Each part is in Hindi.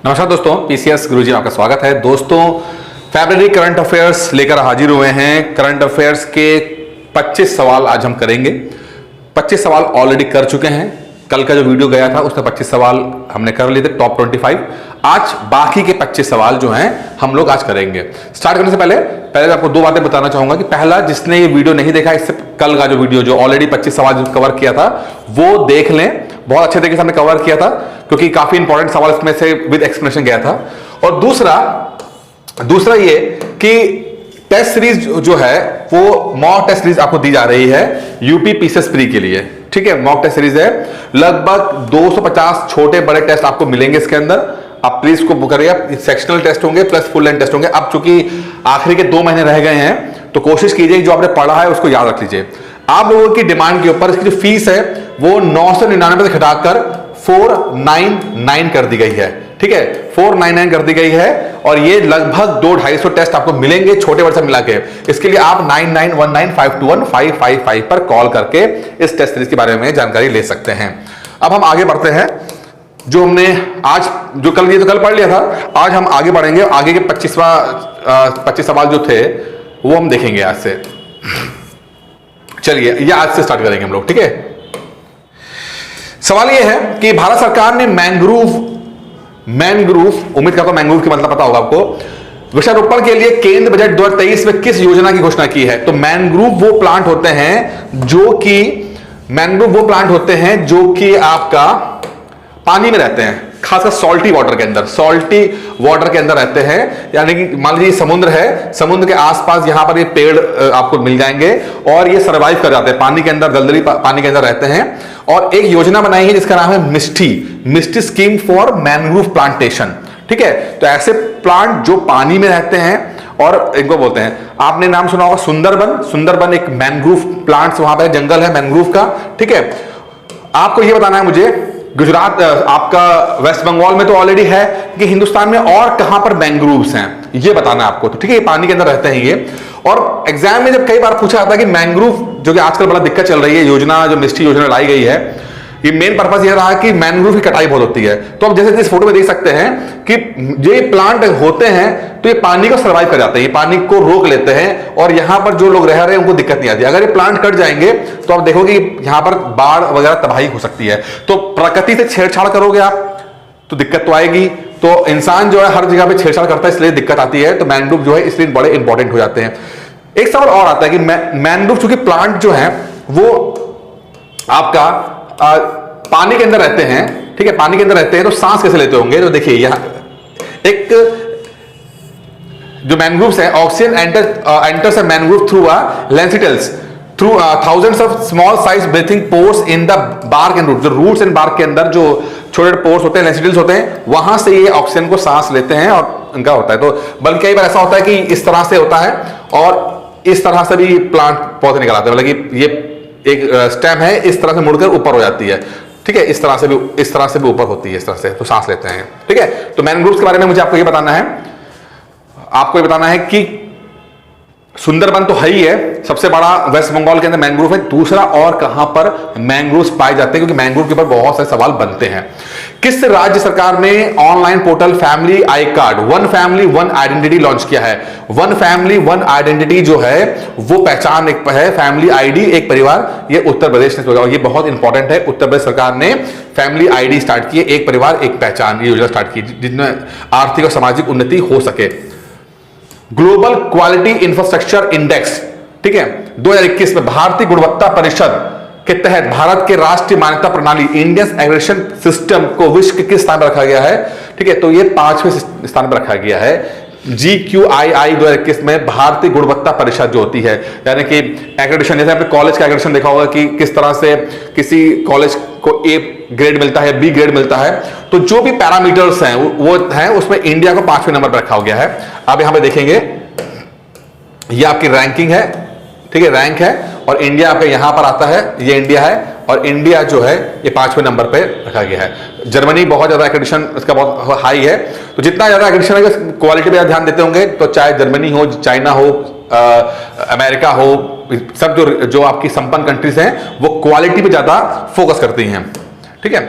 नमस्कार दोस्तों, पीसीएस गुरुजी आपका स्वागत है। दोस्तों, फरवरी करंट अफेयर्स लेकर हाजिर हुए हैं। करंट अफेयर्स के 25 सवाल आज हम करेंगे। 25 सवाल ऑलरेडी कर चुके हैं। कल का जो वीडियो गया था उसमें 25 सवाल हमने कर लिए थे, टॉप 25। आज बाकी के 25 सवाल जो हैं हम लोग आज करेंगे। स्टार्ट करने से पहले मैं आपको दो बातें बताना चाहूंगा कि पहला, जिसने ये वीडियो नहीं देखा, इससे कल का जो वीडियो जो ऑलरेडी 25 सवाल कवर किया था वो देख लें। बहुत अच्छे तरीके से हमने कवर किया था क्योंकि काफी इंपॉर्टेंट सवाल इसमें से विद एक्सप्लेनेशन गया था। और दूसरा ये कि टेस्ट सीरीज जो है वो मॉक टेस्ट सीरीज आपको दी जा रही है यूपी पीसीएस प्री के लिए। ठीक है, मॉक टेस्ट सीरीज है। लगभग 250 छोटे बड़े टेस्ट आपको मिलेंगे इसके अंदर। आप प्लीज को बुक करिए। सेक्शनल टेस्ट होंगे प्लस फुल लेंथ टेस्ट होंगे। अब चूंकि आखिरी के 2 महीने रह गए हैं तो कोशिश कीजिए जो आपने पढ़ा है उसको याद रख लीजिए। आप लोगों की डिमांड के ऊपर इसकी जो फीस है वो 999 से घटाकर 499 कर दी गई है। ठीक है, 499 कर दी गई है। और ये लगभग 200-250 टेस्ट आपको मिलेंगे छोटे बड़े से मिला के। इसके लिए आप 9919521555 पर कॉल करके इस टेस्ट सीरीज के बारे में जानकारी ले सकते हैं। अब हम आगे बढ़ते हैं। जो हमने आज जो कल ये तो कल पढ़ लिया था, आज हम आगे बढ़ेंगे। आगे के 25 सवाल जो थे वो हम देखेंगे आज से। चलिए, ये आज से स्टार्ट करेंगे हम लोग। ठीक है, सवाल ये है कि भारत सरकार ने मैंग्रोव, उम्मीद करता हूं मैंग्रोव की मतलब पता होगा आपको, वृक्षारोपण के लिए केंद्र बजट 2023 में किस योजना की घोषणा की है? तो मैंग्रोव वो प्लांट होते हैं जो कि आपका पानी में रहते हैं, खासकर सॉल्टी वाटर के अंदर रहते हैं। यानी कि मान लीजिए समुद्र है, समुद्र के आसपास यहां पर ये पेड़ आपको मिल जाएंगे और ये सर्वाइव कर जाते हैं पानी के अंदर, दलदली पानी के अंदर रहते हैं। और एक योजना बनाई है जिसका नाम है मिस्टी स्कीम फॉर मैंग्रोव प्लांटेशन। ठीक है, तो ऐसे प्लांट जो पानी में रहते हैं और इनको बोलते हैं, आपने नाम सुना होगा सुंदरबन एक मैंग्रोव प्लांट्स वहां पर जंगल है मैंग्रोव का। ठीक है, आपको यह बताना है मुझे, गुजरात आपका वेस्ट बंगाल में तो ऑलरेडी है कि हिंदुस्तान में और कहां पर मैंग्रोव्स हैं ये बताना है आपको। तो ठीक है, ये पानी के अंदर रहते हैं ये। और एग्जाम में जब कई बार पूछा जाता है कि मैंग्रोव, जो कि आजकल बड़ा दिक्कत चल रही है, योजना जो मिस्टी योजना लाई गई है, ये मेन पर्पस ये रहा कि मैंग्रोव की कटाई बहुत होती है। तो आप जैसे इस फोटो में देख सकते हैं कि ये प्लांट होते हैं तो ये पानी को सर्वाइव कर जाते हैं, ये पानी को रोक लेते हैं और यहां पर जो लोग रह रहे हैं उनको दिक्कत नहीं आती। अगर ये प्लांट कट जाएंगे तो आप देखोगे यहां पर बाढ़ वगैरह तबाही हो सकती है। तो प्रकृति से छेड़छाड़ करोगे आप तो दिक्कत तो आएगी। तो इंसान जो है हर जगह पे छेड़छाड़ करता है, इसलिए दिक्कत आती है। तो मैंग्रोव जो है इसलिए बड़े इंपॉर्टेंट हो जाते हैं। एक सवाल और आता है कि मैंग्रोव चूंकि प्लांट जो है वो आपका पानी के अंदर रहते हैं। ठीक है, पानी के अंदर रहते हैं तो सांस कैसे लेते होंगे? तो देखिए यहां एक जो मैंग्रोव्स है, oxygen enters a mangrove through lenticels through thousands of small size breathing pores in the bark and root. जो रूट्स एंड बार्क के अंदर जो छोटे पोर्स होते हैं, लेंसिटल्स होते हैं, वहां से ये ऑक्सीजन को सांस लेते हैं और इनका होता है। तो बल्कि कई बार ऐसा होता है कि इस तरह से होता है और इस तरह से भी प्लांट पौधे निकल आते हैं। मतलब कि ये एक स्टेम है, इस तरह से मुड़कर ऊपर हो जाती है। ठीक है, इस तरह से भी ऊपर होती है, इस तरह से तो सांस लेते हैं। ठीक है, तो मैंग्रोव्स के बारे में मुझे आपको ये बताना है कि सुंदरबन तो है ही है, सबसे बड़ा वेस्ट बंगाल के अंदर मैंग्रोव है। दूसरा और कहां पर मैंग्रोव्स पाए जाते हैं, क्योंकि मैंग्रोव के ऊपर बहुत सारे सवाल बनते हैं। किस राज्य सरकार ने online portal family I card, one family one identity launch किया है? वन फैमिली वन आइडेंटिटी जो है वो पहचान एक है, फैमिली आईडी एक परिवार, ये उत्तर प्रदेश ने, और ये बहुत इंपॉर्टेंट है। उत्तर प्रदेश सरकार ने फैमिली आईडी स्टार्ट की है, एक परिवार एक पहचान, ये योजना स्टार्ट की जिसमें आर्थिक और सामाजिक उन्नति हो सके। ग्लोबल क्वालिटी इंफ्रास्ट्रक्चर इंडेक्स, ठीक है, 2021 में भारतीय गुणवत्ता परिषद के तहत भारत के राष्ट्रीय मान्यता प्रणाली इंडियन एग्रेशन सिस्टम को विश्व के किस स्थान पर रखा गया है? ठीक है, तो ये 5वें स्थान पर रखा गया है। GQII 2021 में भारतीय गुणवत्ता परिषद जो होती है, यानी कि एक्रेडिशन, जैसे आपने कॉलेज का एक्रेडिशन देखा होगा कि किस तरह से किसी कॉलेज को A ग्रेड मिलता है, B ग्रेड मिलता है, तो जो भी पैरामीटर्स हैं वो हैं, उसमें इंडिया को 5वें नंबर पर रखा गया है। अब यहां पे देखेंगे ये आपकी रैंकिंग है। ठीक है, रैंक है और इंडिया आपका यहां पर आता है, ये इंडिया है और इंडिया जो है ये 5वें नंबर पे रखा गया है। जर्मनी बहुत ज्यादा एक्रेडिशन इसका बहुत हाई है। तो जितना ज्यादा एक्रेडिशन है, क्वालिटी पे ध्यान देते होंगे, तो चाहे जर्मनी हो, चाइना हो, अमेरिका हो, सब जो आपकी संपन्न कंट्रीज हैं वो क्वालिटी पे ज्यादा फोकस करती हैं। ठीक है,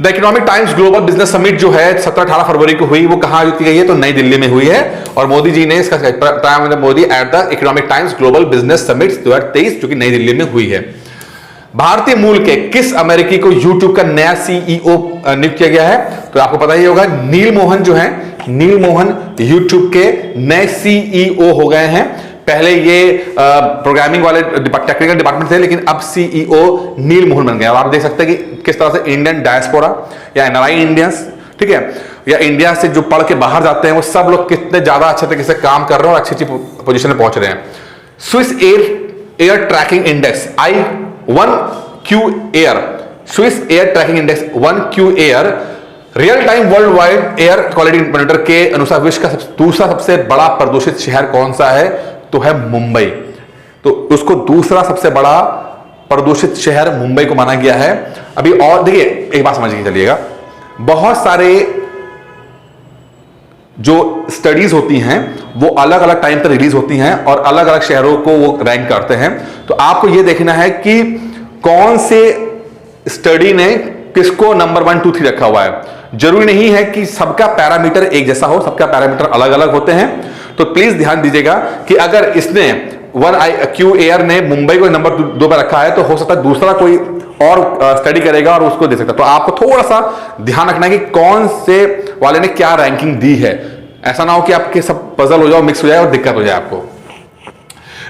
the economic times global business summit जो है 17-18 फरवरी को हुई, वो कहां आयोजित की गई है? तो नई दिल्ली में हुई है। और मोदी जी ने इसका prime minister Modi at the economic times global business summit 2023 जो कि नई दिल्ली में हुई है। भारतीय मूल के किस अमेरिकी को यूट्यूब का नया सीईओ नियुक्त किया गया है? तो आपको पता ही होगा, नील मोहन जो है, नील मोहन यूट्यूब के नए सीईओ हो गए हैं। पहले ये प्रोग्रामिंग वाले टेक्निकल डिपार्टमेंट थे, लेकिन अब सीईओ नील मोहन बन गए। और आप देख सकते हैं कि किस तरह से इंडियन डायस्पोरा या एनआरआई इंडियंस, ठीक है, या इंडिया से जो पढ़ के बाहर जाते हैं, वो सब लोग कितने ज्यादा अच्छे तरीके से काम कर रहे हैं और अच्छी अच्छी पोजीशन में पहुंच रहे हैं। Swiss air tracking index I1Q एयर, Swiss air tracking index 1Q air real time worldwide air quality monitor के अनुसार विश्व का दूसरा सबसे बड़ा प्रदूषित शहर कौन सा है? तो है मुंबई। तो उसको दूसरा सबसे बड़ा प्रदूषित शहर मुंबई को माना गया है। अभी और देखिए, एक बात समझ के चलिएगा, बहुत सारे जो स्टडीज होती हैं वो अलग अलग टाइम पर रिलीज होती हैं और अलग अलग शहरों को वो रैंक करते हैं। तो आपको यह देखना है कि कौन से स्टडी ने किसको नंबर 1, 2, 3 रखा हुआ है। जरूरी नहीं है कि सबका पैरामीटर एक जैसा हो, सबका पैरामीटर अलग अलग होते हैं। तो प्लीज ध्यान दीजिएगा कि अगर इसने 1Q एयर ने मुंबई को नंबर 2 पर रखा है, तो हो सकता है दूसरा कोई और स्टडी करेगा और उसको दे सकता है। तो आपको थोड़ा सा ध्यान रखना है कि कौन से वाले ने क्या रैंकिंग दी है। ऐसा ना हो कि आपके सब पजल हो जाए, मिक्स हो जाए और दिक्कत हो जाए आपको।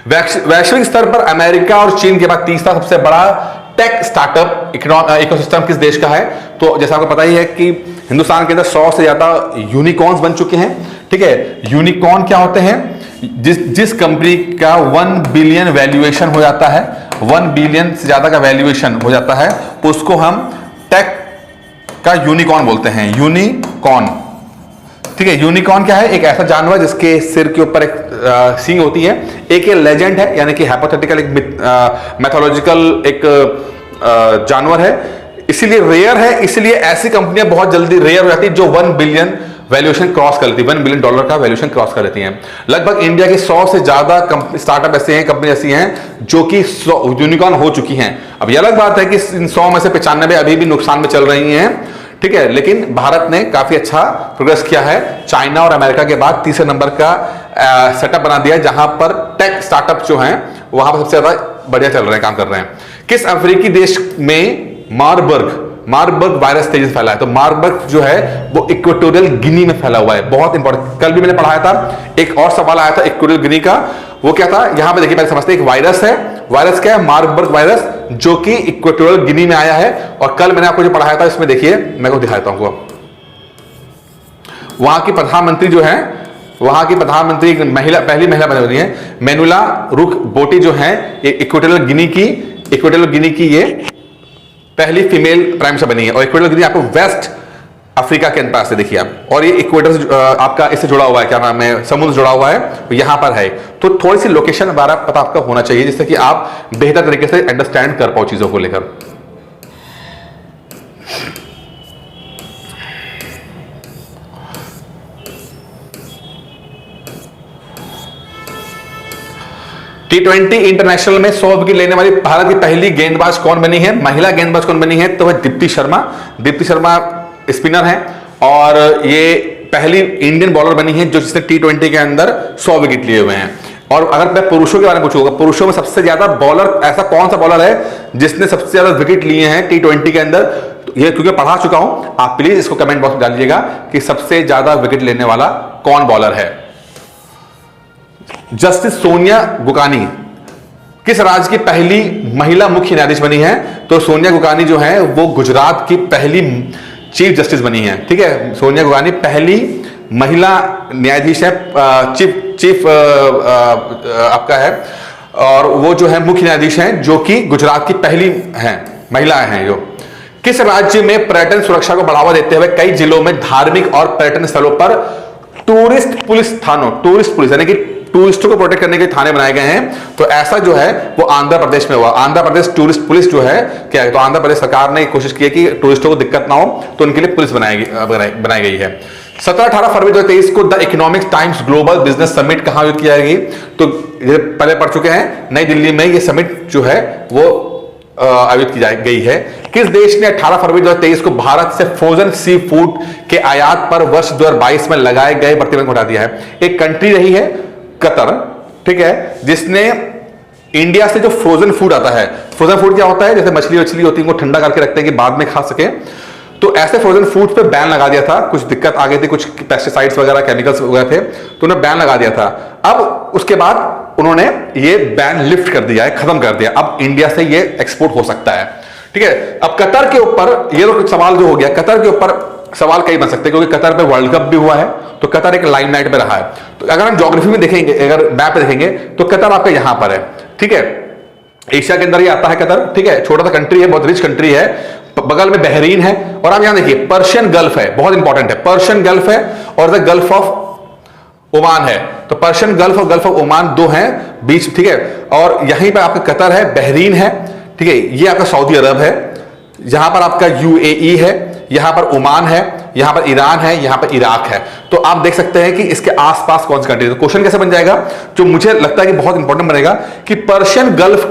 वैश्विक स्तर पर अमेरिका और चीन के बाद तीसरा सबसे बड़ा टेक स्टार्टअप इकोसिस्टम किस देश का है? तो जैसा आपको पता ही है कि हिंदुस्तान के अंदर 100 से ज्यादा यूनिकॉर्न्स बन चुके हैं, ठीक है। यूनिकॉर्न क्या होते हैं? जिस कंपनी का 1 बिलियन वैल्यूएशन हो जाता है, 1 बिलियन से ज्यादा का वैल्यूएशन हो जाता है, उसको हम टेक का यूनिकॉर्न बोलते हैं। यूनिकॉर्न, ठीक है। यूनिकॉर्न क्या है? एक ऐसा जानवर जिसके सिर के ऊपर एक सींग होती है। एक ये लेजेंड है, यानी कि हाइपोथेटिकल, एक मैथोलॉजिकल एक जानवर है, इसीलिए रेयर है। इसलिए ऐसी कंपनियां बहुत जल्दी रेयर हो जाती है जो 1 बिलियन वैल्यूएशन क्रॉस कर लेती है, $1 बिलियन का वैल्यूएशन क्रॉस कर लेती हैं। लगभग इंडिया के 100 से ज्यादा स्टार्टअप ऐसे हैं, कंपनी ऐसी हैं जो कि यूनिकॉर्न हो चुकी हैं। अब ये अलग बात है कि इन 100 में से 95 अभी भी नुकसान में चल रही हैं, ठीक है। लेकिन भारत ने काफी अच्छा प्रोग्रेस किया है। चाइना और अमेरिका के बाद तीसरे नंबर का सेटअप बना दिया, जहां पर टेक स्टार्टअप जो हैं वहां पर सबसे ज्यादा बढ़िया चल रहे हैं, काम कर रहे हैं। किस अफ्रीकी देश में मार्बर्ग वायरस तेजी से फैला है? तो मार्बर्ग जो है वो इक्वेटोरियल गिनी में फैला हुआ है। बहुत इंपॉर्टेंट, कल भी मैंने पढ़ाया था। एक और सवाल आया था इक्वेटोरियल गिनी का, वो क्या था? यहां पे देखिए, पहले समझते हैं, एक वायरस है। वायरस क्या है? मार्बर्ग वायरस, जो कि इक्वेटोरियल गिनी में आया है। और कल मैंने आपको जो पढ़ाया था, इसमें देखिए, मैं आपको दिखाता हूं। वहां की प्रधानमंत्री जो है, वहां की प्रधानमंत्री एक महिला, पहली महिला बनी हुई है, मेनुला रुख बोटी जो है, इक्वेटोरियल गिनी की ये पहली फीमेल प्राइम मिनिस्टर बनी है। और इक्वेटोरियल गिनी आपको वेस्ट अफ्रीका के पास से देखिए आप, और ये इक्वेटर से आपका इससे जुड़ा हुआ है, क्या नाम है, समुद्र जुड़ा हुआ है, तो यहां पर है। तो थोड़ी सी लोकेशन बारे में पता आपका होना चाहिए, जिससे कि आप बेहतर तरीके से अंडरस्टैंड कर पाओ चीजों को लेकर। T20 इंटरनेशनल में 100 विकेट लेने वाली भारत की पहली गेंदबाज कौन बनी है? महिला गेंदबाज कौन बनी है? तो वह दीप्ति शर्मा। दीप्ति शर्मा स्पिनर है और ये पहली इंडियन बॉलर बनी है जो जिसने T20 के अंदर 100 विकेट लिए हुए हैं। और अगर मैं पुरुषों के बारे में पूछूंगा, पुरुषों में सबसे ज्यादा बॉलर, ऐसा कौन सा बॉलर है जिसने सबसे ज्यादा विकेट लिए हैं T20 के अंदर? तो ये क्योंकि पढ़ा चुका हूं, आप प्लीज इसको कमेंट बॉक्स में डालिएगा कि सबसे ज्यादा विकेट लेने वाला कौन बॉलर है। जस्टिस सोनिया गुकानी किस राज्य की पहली महिला मुख्य न्यायाधीश बनी है? तो सोनिया गुकानी जो है वो गुजरात की पहली चीफ जस्टिस बनी है, ठीक है। सोनिया गुकानी पहली महिला न्यायाधीश है, चीफ आपका है, और वो जो है मुख्य न्यायाधीश हैं, जो कि गुजरात की पहली हैं, महिला हैं जो। किस राज्य में पर्यटन सुरक्षा को बढ़ावा देते हुए कई जिलों में धार्मिक और पर्यटन स्थलों पर टूरिस्ट पुलिस यानी कि टूरिस्टों को प्रोटेक्ट करने के थाने बनाए गए हैं? तो ऐसा जो है वो आंध्र प्रदेश में हुआ। आंध्र प्रदेश टूरिस्ट पुलिस जो है क्या है, तो आंध्र प्रदेश सरकार ने कोशिश की है कि टूरिस्टों को दिक्कत ना हो, तो उनके लिए पुलिस बनाई गई है। 17-18 फरवरी 2023 को the economic times global business summit कहां आयोजित की जाएगी? तो ये पहले पढ़ चुके हैं, नई दिल्ली में ये समिट जो है वो आयोजित की गई है। किस देश ने 18 फरवरी 2023 को भारत से फ्रोजन सी फूड के आयात पर वर्ष 2022 में लगाए गए प्रतिबंध को हटा दिया है? एक कंट्री रही है कतर, ठीक है, जिसने इंडिया से जो फ्रोजन फूड आता है, फ्रोजन फूड क्या होता है, जैसे मछली होती है, उनको ठंडा करके रखते हैं कि बाद में खा सके, तो ऐसे फ्रोजन फूड पे बैन लगा दिया था। कुछ दिक्कत आ गई थी, कुछ पेस्टिसाइड्स वगैरह केमिकल्स वगैरह थे, तो उन्होंने बैन लगा दिया था। अब उसके बाद उन्होंने ये बैन लिफ्ट कर दिया है, खत्म कर दिया। अब इंडिया से ये एक्सपोर्ट हो सकता है, ठीक है। अब कतर के ऊपर ये तो सवाल जो हो गया, कतर के ऊपर सवाल कई बन सकते हैं, क्योंकि कतर में वर्ल्ड कप भी हुआ है, तो कतर एक लाइमलाइट में रहा है। तो अगर हम ज्योग्राफी में देखेंगे, अगर मैप पे देखेंगे, तो कतर आपका यहां पर है, ठीक है, एशिया के अंदर ये आता है कतर, ठीक है, छोटा सा कंट्री है, बहुत रिच कंट्री है, बगल में बहरीन है, और आप यहां देखिए पर्शियन गल्फ है, बहुत इंपॉर्टेंट है, पर्शियन गल्फ है और द गल्फ ऑफ ओमान है। तो पर्शियन गल्फ और गल्फ ऑफ ओमान दो हैं बीच, ठीक है, और यहीं पर आपका कतर है, बहरीन है, ठीक है, ये आपका सऊदी अरब है, यहां पर आपका यूएई है, यहां पर ओमान है, यहां पर ईरान है, यहां पर इराक है। तो आप देख सकते हैं कि इसके आसपास कौन सी कंट्री है। तो क्वेश्चन कैसे बन जाएगा, जो मुझे लगता है कि बहुत इंपॉर्टेंट बनेगा, कि पर्शियन गल्फ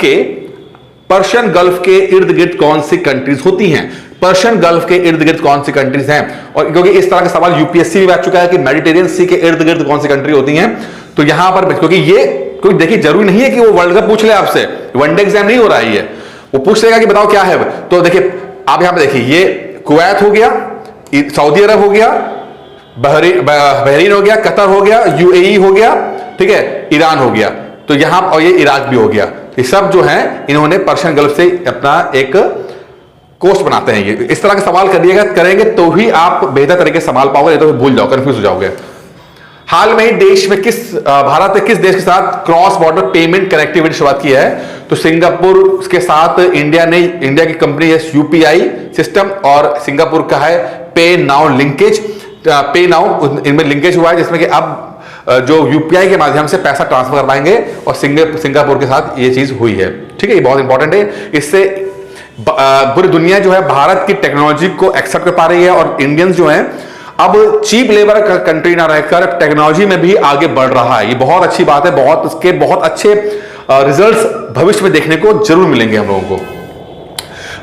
के इर्द गिर्द कौन सी कंट्रीज होती हैं, पर्शियन गल्फ के इर्द गिर्द कौन सी कंट्रीज हैं। और क्योंकि इस तरह का सवाल यूपीएससी में आ चुका है कि मेडिटेरियन सी के इर्द गिर्द कौन सी कंट्री होती हैं, तो यहां पर, क्योंकि ये कोई देखिए जरूरी नहीं है कि वो वर्ल्ड कप पूछ ले आपसे, वनडे एग्जाम नहीं हो रहा है, वो पूछ लेगा कि बताओ क्या है। तो देखिए आप यहां पर देखिए, ये कुवैत हो गया, सऊदी अरब हो गया, बहरीन हो गया, कतर हो गया, यूएई हो गया, ठीक है, ईरान हो गया, तो यहां, और ये इराक भी हो गया। ये सब जो है इन्होंने पर्शियन गल्फ से अपना एक कोस्ट बनाते हैं। ये इस तरह के सवाल करेंगे तो ही आप बेहतर तरीके से संभाल पाओगे, नहीं तो भूल जाओ, कंफ्यूज हो जाओगे। हाल में ही भारत ने किस देश के साथ क्रॉस बॉर्डर पेमेंट कनेक्टिविटी शुरुआत की है? तो सिंगापुर के साथ इंडिया की कंपनी है यूपीआई सिस्टम, और सिंगापुर का है पे नाउ लिंकेज। पे नाउ इनमें लिंकेज हुआ है, जिसमें कि अब जो यूपीआई के माध्यम से पैसा ट्रांसफर कर पाएंगे, और सिंगापुर के साथ ये चीज हुई है, ठीक है, ये बहुत इंपॉर्टेंट है। इससे पूरी दुनिया जो है भारत की टेक्नोलॉजी को एक्सेप्ट कर पा रही है, और इंडियंस जो है अब चीप लेबर का कंट्री ना रहकर टेक्नोलॉजी में भी आगे बढ़ रहा है। ये बहुत अच्छी बात है, इसके बहुत अच्छे रिजल्ट्स भविष्य में देखने को जरूर मिलेंगे हम लोगों को।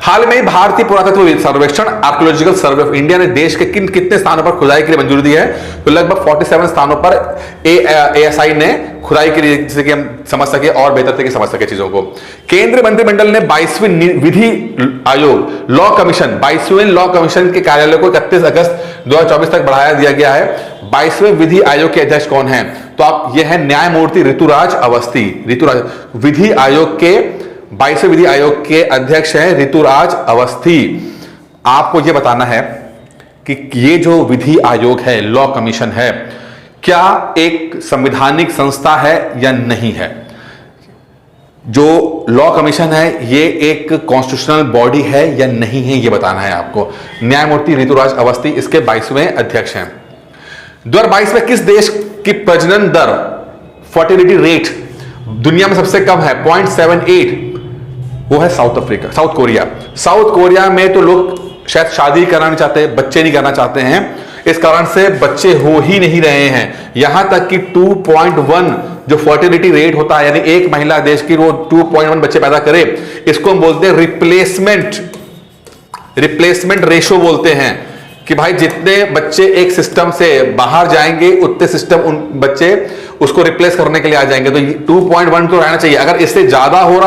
हाल में भारतीय पुरातत्व सर्वेक्षण आर्कियोलॉजिकल सर्वे ऑफ इंडिया ने देश के कितने स्थानों पर खुदाई के लिए मंजूरी दी है? तो लगभग 47 स्थानों पर एएसआई ने खुदाई के लिए, जिससे कि हम समझ सके और बेहतर तरीके समझ सके चीजों को। केंद्रीय मंत्रिमंडल ने 22वें विधि आयोग लॉ कमीशन 22वें लॉ कमीशन के कार्यालय को 31 अगस्त 2024 तक बढ़ाया दिया गया है। 22वें विधि आयोग के अध्यक्ष कौन है? तो आप ये है न्यायमूर्ति ऋतुराज अवस्थी। विधि आयोग के 22वें विधि आयोग के अध्यक्ष हैं ऋतुराज अवस्थी। आपको यह बताना है कि ये जो विधि आयोग है, लॉ कमीशन है, क्या एक संवैधानिक संस्था है या नहीं है? जो लॉ कमीशन है ये एक कॉन्स्टिट्यूशनल बॉडी है या नहीं है, ये बताना है आपको। न्यायमूर्ति ऋतुराज अवस्थी इसके 22वें अध्यक्ष हैं। 2022 में किस देश की प्रजनन दर, फर्टिलिटी रेट दुनिया में सबसे कम है? 0.78, वो है साउथ कोरिया। साउथ कोरिया में तो लोग शायद शादी करना नहीं चाहते, बच्चे नहीं करना चाहते हैं, इस कारण से बच्चे हो ही नहीं रहे हैं। यहां तक कि 2.1 जो फर्टिलिटी रेट होता है, यानी एक महिला देश की वो 2.1 बच्चे पैदा करे, इसको हम बोलते हैं रिप्लेसमेंट रेशो बोलते हैं, कि भाई जितने बच्चे एक सिस्टम से बाहर जाएंगे उतने सिस्टम उन बच्चे उसको रिप्लेस करने के लिए आ जाएंगे। तो 2.1 तो रहना चाहिए। अगर इससे ज्यादा हो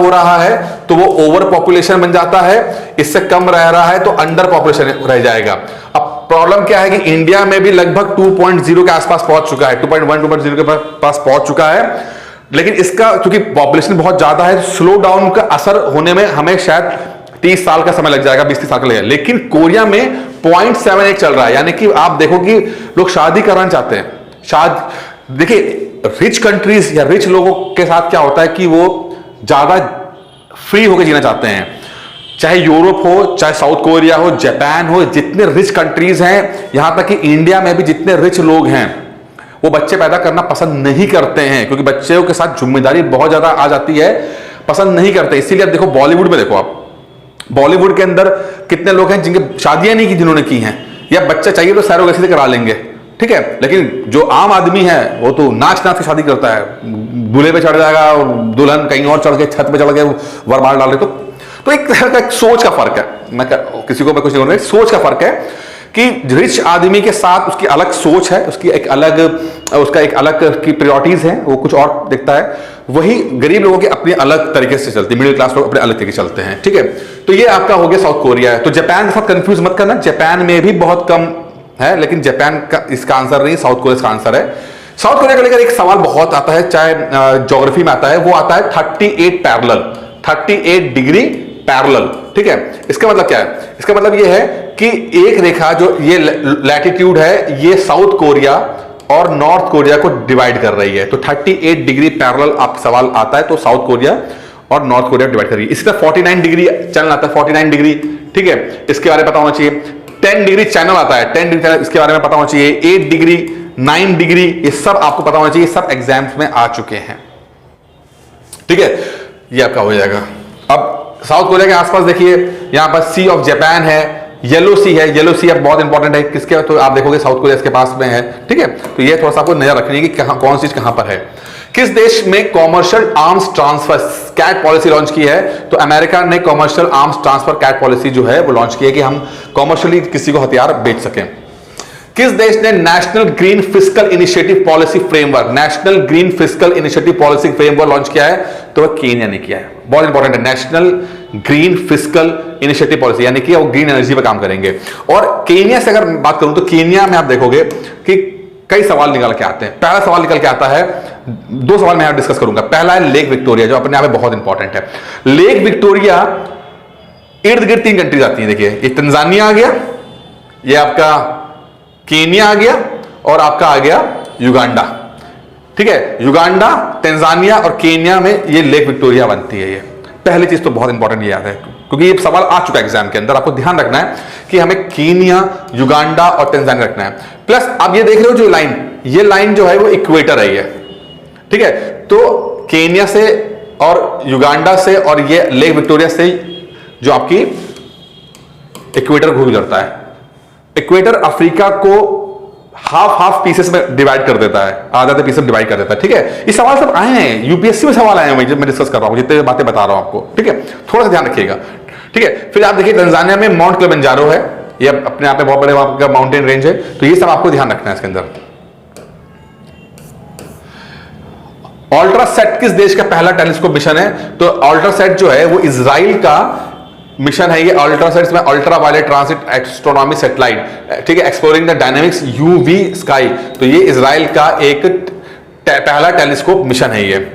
रहा है तो वो ओवर पॉपुलेशन बन जाता है, इससे कम रह रहा है तो अंडर पॉपुलेशन रह जाएगा। अब प्रॉब्लम क्या है कि इंडिया में भी लगभग 2.0 के आसपास पहुंच चुका है, 2.1 2.0 के पास पहुंच चुका है, लेकिन इसका क्योंकि पॉपुलेशन बहुत ज्यादा है, स्लो डाउन का असर होने में हमें शायद 30 साल का समय लग जाएगा, 20-30 साल का लगेगा। लेकिन कोरिया में 0.78 चल रहा है, यानी कि आप देखो कि लोग शादी करना चाहते हैं। देखिए रिच कंट्रीज या रिच लोगों के साथ क्या होता है कि वो ज्यादा फ्री होकर जीना चाहते हैं, चाहे यूरोप हो, चाहे साउथ कोरिया हो, जापान हो, जितने रिच कंट्रीज हैं, यहां तक कि इंडिया में भी जितने रिच लोग हैं, वो बच्चे पैदा करना पसंद नहीं करते हैं, क्योंकि बच्चों के साथ जिम्मेदारी बहुत ज्यादा आ जाती है, पसंद नहीं करते। इसीलिए आप देखो बॉलीवुड में, देखो आप बॉलीवुड के अंदर कितने लोग हैं जिनके शादियां नहीं की, जिन्होंने की हैं, या बच्चा चाहिए तो सैरोगेसी से करा लेंगे, ठीक है। लेकिन जो आम आदमी है वो तो नाच नाच के शादी करता है, दूल्हे पे चढ़ जाएगा और दुल्हन कहीं और चढ़ के छत पे चढ़ के वरमाल डाल रहे। तो एक तरह का सोच का फर्क है। मैं किसी को मैं कुछ नहीं बोल रहा, सोच का फर्क है कि रिच आदमी के साथ उसकी अलग सोच है, उसका एक अलग की प्रायोरिटीज है, वो कुछ और दिखता है। वही गरीब लोगों के अपने अलग तरीके से चलते हैं, मिडिल क्लास लोग अपने अलग तरीके से चलते हैं, ठीक है। तो ये आपका हो गया साउथ कोरिया है। तो जापान के साथ कंफ्यूज मत करना, जापान में भी बहुत कम है, लेकिन जापान का इसका आंसर नहीं, साउथ कोरिया का आंसर है। साउथ कोरिया को लेकर एक सवाल बहुत आता है, चाहे ज्योग्राफी में आता है, वो आता है 38 पैरेलल, 38 डिग्री पैरेलल, ठीक है। इसका मतलब क्या है? इसका मतलब ये है कि एक रेखा जो ये लैटिट्यूड है, ये साउथ कोरिया और नॉर्थ कोरिया को डिवाइड कर रही है। तो 38 डिग्री पैरेलल आप सवाल आता है तो साउथ कोरिया और नॉर्थ कोरिया डिवाइड कर रही है। इसी तरह 49 डिग्री चैनल आता है, 49 डिग्री, ठीक है, इसके बारे में पता होना चाहिए। 10 डिग्री चैनल आता है, 10 डिग्री चैनल, इसके बारे में पता होना चाहिए। 8 डिग्री, 9 डिग्री, ये सब आपको पता होना चाहिए, सब एग्जाम्स में आ चुके हैं, ठीक है। ये आपका हो जाएगा। अब साउथ कोरिया के आसपास देखिए, यहां पर सी ऑफ जापान है, येलो सी है, येलो सी अब बहुत इंपॉर्टेंट है किसके, तो आप देखोगे साउथ कोरिया इसके पास में है, ठीक है। तो ये थोड़ा सा आपको नजर रखनी है कि कौन सी चीज कहां पर है। किस देश में commercial arms transfer CAT policy launch की है? तो अमेरिका ने commercial arms transfer CAT policy जो है वो लॉन्च की है कि हम कॉमर्शियली किसी को हथियार बेच सकें। किस देश ने national green fiscal initiative policy framework, national green fiscal initiative policy framework launch किया है? तो वह केन्या ने किया है। बहुत इंपॉर्टेंट है, national green fiscal initiative policy, यानी कि वो ग्रीन एनर्जी पर काम करेंगे। और केन्या से अगर बात करूं तो केन्या में आप देखोगे कि कई सवाल निकल के आते हैं। पहला सवाल निकल के आता है, दो सवाल मैं यहां डिस्कस करूंगा। पहला है लेक विक्टोरिया, जो अपने आप में बहुत इंपॉर्टेंट है। लेक विक्टोरिया इर्द गिर्द 3 कंट्रीज आती हैं। देखिए, ये तंजानिया आ गया, ये आपका केन्या आ गया, और आपका आ गया युगांडा, ठीक है। युगांडा, तंजानिया और केन्या में ये लेक विक्टोरिया बनती है। ये पहली चीज तो बहुत इंपॉर्टेंट याद है, क्योंकि ये सवाल आ चुका है एग्जाम के अंदर। आपको ध्यान रखना है कि हमें केन्या, युगांडा और तंजानिया रखना है। प्लस आप ये देख रहे हो जो लाइन, ये लाइन जो है वो इक्वेटर है, ये, ठीक है। तो केन्या से और युगांडा से और ये लेक विक्टोरिया से जो आपकी इक्वेटर घूम जाता है। इक्वेटर अफ्रीका को हाफ पीसेस में डिवाइड कर देता है, आधा पीसेस में डिवाइड कर देता है, ठीक है। ये सवाल सब आए हैं, यूपीएससी में सवाल आए हैं, मैं डिस्कस कर रहा हूं, जितने बातें बता रहा हूं आपको, ठीक है। थोड़ा सा ध्यान रखिएगा, ठीक है। फिर आप देखिए तंजानिया में माउंट किलिमंजारो है, ये अपने आप में बहुत बड़े वहां का माउंटेन रेंज है। तो ये सब आपको ध्यान रखना है इसके अंदर। अल्ट्रासैट किस देश का पहला टेलीस्कोप मिशन है? तो अल्ट्रासैट जो है वो इजराइल का मिशन है। ये अल्ट्रासैट में ultraviolet transit astronomy satellite, ठीक है, exploring the dynamics UV sky. तो ये इजराइल का एक पहला टेलीस्कोप मिशन है। ये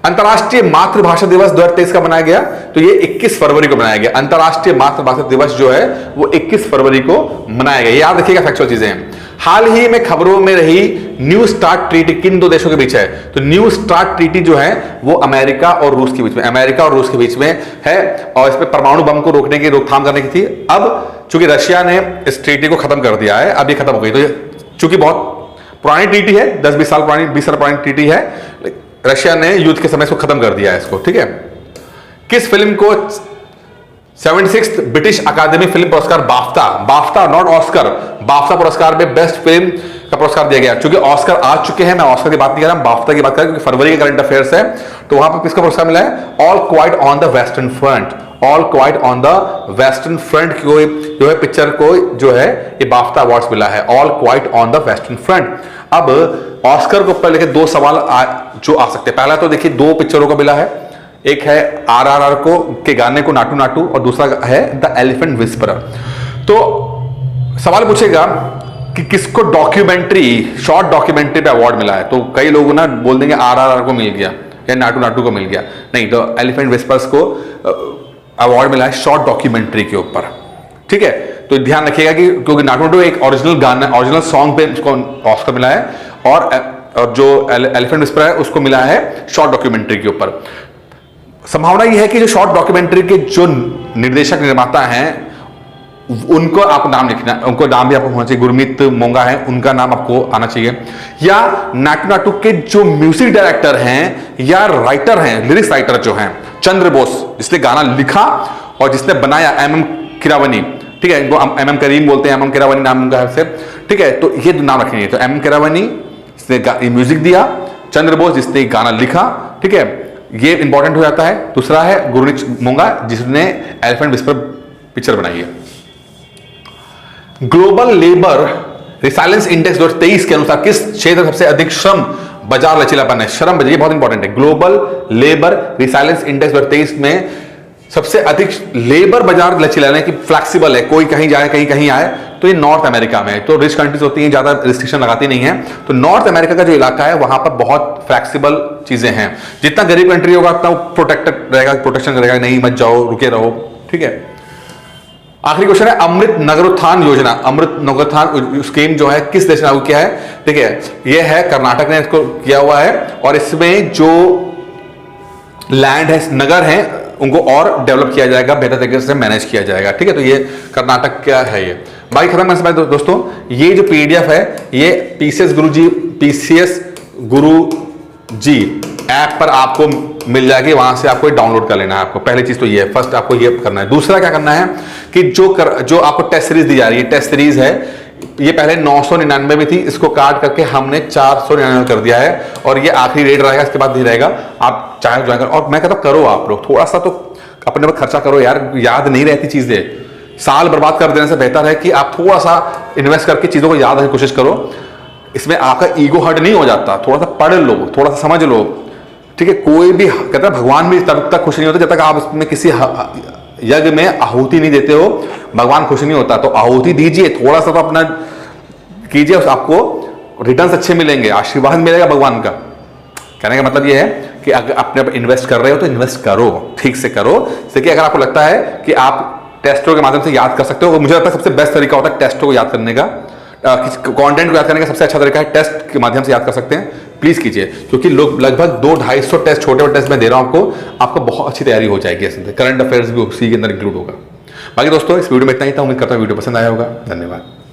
अंतर्राष्ट्रीय मातृभाषा दिवस 2023 का बनाया गया, तो ये 21 फरवरी को बनाया गया। अंतर्राष्ट्रीय मातृभाषा दिवस जो है वो 21 फरवरी को मनाया गया। याद रखिएगा, फैक्चुअल चीजें हैं। हाल ही में खबरों में रही न्यू स्टार्ट ट्रीटी किन 2 देशों के बीच है? तो न्यू स्टार्ट ट्रीटी जो है वो अमेरिका और रूस के बीच में, अमेरिका और रूस के बीच में है, और इसमें परमाणु बम को रोकने की, रोकथाम करने की थी। अब चूंकि रशिया ने इस ट्रीटी को खत्म कर दिया है, अब ये खत्म हो गई। तो चूंकि बहुत पुरानी ट्रीटी है, 10-20 साल पुरानी, 20 साल पुरानी ट्रीटी है, रशिया ने युद्ध के समय इसको खत्म कर दिया है इसको, ठीक है। किस फिल्म को 76th ब्रिटिश अकादमी फिल्म पुरस्कार बाफ्ता नॉट ऑस्कर, बाफ्ता पुरस्कार में बेस्ट फिल्म का पुरस्कार दिया गया? क्योंकि ऑस्कर आ चुके हैं, मैं ऑस्कर की बात नहीं कर रहा, बाफ्ता की बात कर रहा हूं, क्योंकि फरवरी के करंट अफेयर्स है। तो वहां पर किसका पुरस्कार मिला है? All quite on the western front, all quite on the western front को जो है पिक्चर को जो है ये बाफ्ता अवार्ड्स मिला है, all quite on the western front. अब ऑस्कर को ऊपर लेके 2 सवाल जो आ सकते हैं। पहला तो देखिए 2 पिक्चरों को मिला है, एक है RRR को के गाने को नाटू नाटू, और दूसरा है द एलिफेंट विस्परर। तो सवाल पूछेगा कि किसको डॉक्यूमेंट्री, शॉर्ट डॉक्यूमेंट्री पे अवार्ड मिला है? तो कई लोग ना बोल देंगे RRR को मिल गया या नाटू नाटू को मिल गया। नहीं, तो एलिफेंट विस्पर्स को अवार्ड मिला है शॉर्ट डॉक्यूमेंट्री के ऊपर, ठीक है। तो ध्यान रखिएगा कि क्योंकि नाटू नाटू एक ओरिजिनल गाना, ओरिजिनल सॉन्ग पे उसको ऑस्कर मिला है, और जो एलिफेंट विस्परर है उसको मिला है शॉर्ट डॉक्यूमेंट्री के ऊपर। संभावना यह है कि जो शॉर्ट डॉक्यूमेंट्री के जो निर्देशक निर्माता हैं उनको आप नाम लिखना, उनको नाम भी आपको होना चाहिए। गुरमीत मोंगा है, उनका नाम आपको आना चाहिए। या नाटू नाटू के जो म्यूजिक डायरेक्टर हैं या राइटर हैं, लिरिक्स राइटर जो हैं, चंद्र बोस, जिसने गाना लिखा और जिसने बनाया MM किरावनी, ठीक है, इनको MM करीम बोलते हैं, MM केरावनी नाम उनका है से, ठीक है। तो ये नाम रखेंगे, तो MM केरावनी जिसने म्यूजिक दिया, चंद्र बोस जिसने गाना लिखा, ठीक है, ये इंपॉर्टेंट हो जाता है। दूसरा है गुरनीच मोंगा जिसने एलिफेंट विस्पर पिक्चर बनाई है। ग्लोबल लेबर रिसाइलेंस इंडेक्स 2023 के अनुसार किस क्षेत्र में सबसे अधिक श्रम बाजार लचीलापन है? श्रम बाजार, ये बहुत इंपॉर्टेंट है। ग्लोबल लेबर रिसाइलेंस इंडेक्स 2023 में सबसे अधिक लेबर बाजार लचीला है कि फ्लेक्सिबल है, कोई कहीं जाए कहीं कहीं आए, तो ये नॉर्थ अमेरिका में है। तो रिच कंट्रीज होती हैं, ज्यादा रिस्ट्रिक्शन लगाती नहीं है, तो नॉर्थ अमेरिका का जो इलाका है वहां पर बहुत फ्लेक्सिबल चीजें हैं। जितना गरीब कंट्री होगा उतना प्रोटेक्टेड रहेगा, प्रोटेक्शन रहेगा, नहीं मत जाओ, रुके रहो, ठीक है। आखिरी क्वेश्चन है, अमृत नगरोत्थान योजना, अमृत नगरोत्थान स्कीम जो है किस देश ने लागू किया है? ठीक है, यह है कर्नाटक ने इसको किया हुआ है, और इसमें जो लैंड है, नगर है, उनको और डेवलप किया जाएगा, बेहतर तरीके से मैनेज किया जाएगा, ठीक है। तो ये कर्नाटक का है। ये बाकी खत्म करने से पहले दोस्तों, ये जो PDF है ये PCS गुरु जी ऐप पर आपको मिल जाएगी, वहां से आपको डाउनलोड कर लेना है। आपको पहली चीज तो ये है, फर्स्ट आपको ये करना है। दूसरा क्या करना है कि जो आपको टेस्ट सीरीज दी जा रही है, टेस्ट सीरीज है, ये पहले 999 में थी, इसको काट करके हमने 499 कर दिया है, और ये आखिरी रेट रहेगा, इसके बाद नहीं रहेगा। आप चाहे ज्वाइन करो, और मैं कहता हूं करो, आप लोग थोड़ा सा तो अपने पर खर्चा करो यार, याद नहीं रहती चीजें, साल बर्बाद कर देने से बेहतर है कि आप थोड़ा सा इन्वेस्ट करके चीजों को याद रखने की कोशिश करो। इसमें आपका ईगो हर्ट नहीं हो जाता, थोड़ा सा पढ़ लो, थोड़ा सा समझ लो, ठीक है। कोई भी कहता है भगवान भी तब तक खुश नहीं होता जब तक आप उसमें किसी यज्ञ में आहुति नहीं देते हो, भगवान खुश नहीं होता। तो आहुति दीजिए, थोड़ा सा तो अपना कीजिए, आपको रिटर्न्स अच्छे मिलेंगे, आशीर्वाद मिलेगा भगवान का। कहने का मतलब यह है कि अगर अपने आप इन्वेस्ट कर रहे हो तो इन्वेस्ट करो, ठीक से करो। जैसे अगर आपको लगता है कि आप टेस्टों के माध्यम से याद कर सकते हो, मुझे लगता है सबसे बेस्ट तरीका होता है टेस्टों को याद करने का, कंटेंट को याद करने का सबसे अच्छा तरीका है टेस्ट के माध्यम से याद कर सकते हैं। प्लीज कीजिए, क्योंकि लोग लगभग 200-250 टेस्ट, छोटे टेस्ट में दे रहा हूं आपको बहुत अच्छी तैयारी हो जाएगी। करंट अफेयर्स भी उसी के अंदर इंक्लूड होगा। बाकी दोस्तों इस वीडियो में इतना ही था, उम्मीद करता हूं वीडियो पसंद आया होगा। धन्यवाद।